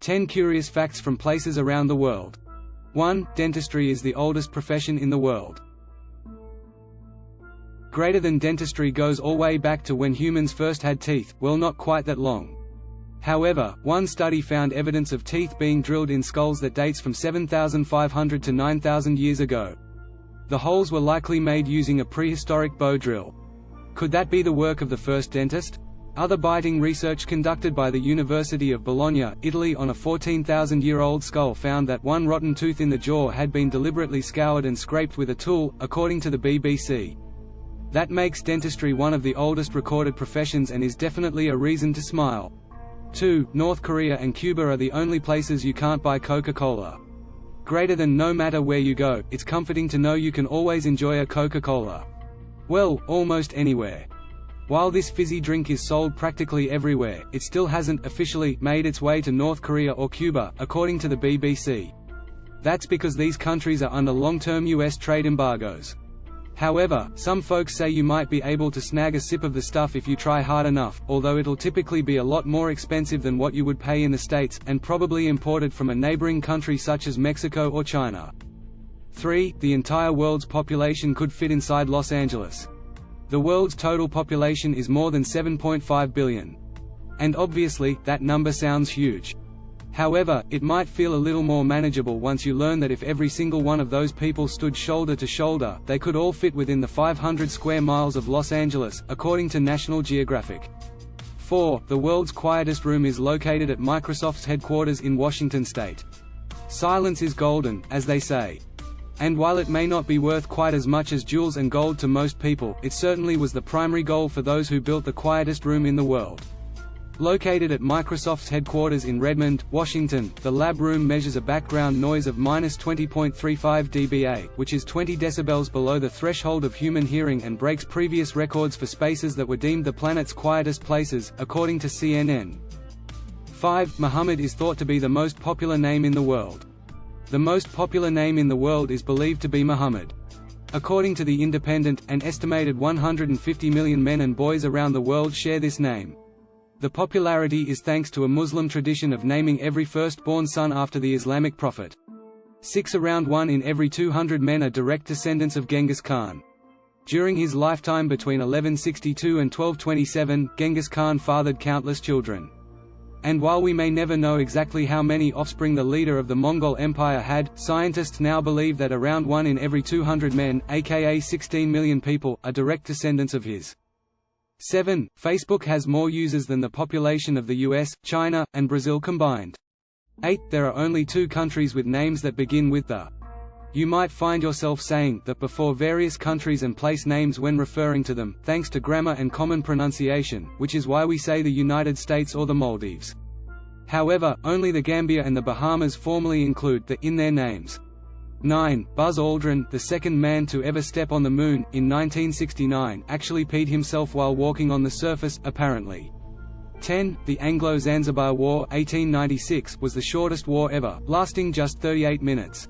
10 curious facts from places around the world. 1. Dentistry is the oldest profession in the world. Greater than dentistry goes all way back to when humans first had teeth, well, not quite that long. However, one study found evidence of teeth being drilled in skulls that dates from 7,500 to 9,000 years ago. The holes were likely made using a prehistoric bow drill. Could that be the work of the first dentist? Other biting research conducted by the University of Bologna, Italy on a 14,000-year-old skull found that one rotten tooth in the jaw had been deliberately scoured and scraped with a tool, according to the BBC. That makes dentistry one of the oldest recorded professions and is definitely a reason to smile. 2. North Korea and Cuba are the only places you can't buy Coca-Cola. Greater than no matter where you go, it's comforting to know you can always enjoy a Coca-Cola. Well, almost anywhere. While this fizzy drink is sold practically everywhere, it still hasn't officially made its way to North Korea or Cuba, according to the BBC. That's because these countries are under long-term US trade embargoes. However, some folks say you might be able to snag a sip of the stuff if you try hard enough, although it'll typically be a lot more expensive than what you would pay in the States, and probably imported from a neighboring country such as Mexico or China. 3. The entire world's population could fit inside Los Angeles. The world's total population is more than 7.5 billion. And obviously, that number sounds huge. However, it might feel a little more manageable once you learn that if every single one of those people stood shoulder to shoulder, they could all fit within the 500 square miles of Los Angeles, according to National Geographic. 4. The world's quietest room is located at Microsoft's headquarters in Washington state. Silence is golden, as they say. And while it may not be worth quite as much as jewels and gold to most people, it certainly was the primary goal for those who built the quietest room in the world. Located at Microsoft's headquarters in Redmond, Washington, the lab room measures a background noise of -20.35 dBA, which is 20 decibels below the threshold of human hearing and breaks previous records for spaces that were deemed the planet's quietest places, according to CNN. 5. Muhammad is thought to be the most popular name in the world. The most popular name in the world is believed to be Muhammad. According to The Independent, an estimated 150 million men and boys around the world share this name. The popularity is thanks to a Muslim tradition of naming every firstborn son after the Islamic prophet. 6. Around 1 in every 200 men are direct descendants of Genghis Khan. During his lifetime between 1162 and 1227, Genghis Khan fathered countless children. And while we may never know exactly how many offspring the leader of the Mongol Empire had, scientists now believe that around 1 in every 200 men, aka 16 million people, are direct descendants of his. 7. Facebook has more users than the population of the US, China, and Brazil combined. 8. There are only 2 countries with names that begin with the. You might find yourself saying that before various countries and place names when referring to them, thanks to grammar and common pronunciation, which is why we say the United States or the Maldives. However, only the Gambia and the Bahamas formally include the in their names. 9. Buzz Aldrin, the second man to ever step on the Moon, in 1969, actually peed himself while walking on the surface, apparently. 10. The Anglo-Zanzibar War 1896 was the shortest war ever, lasting just 38 minutes.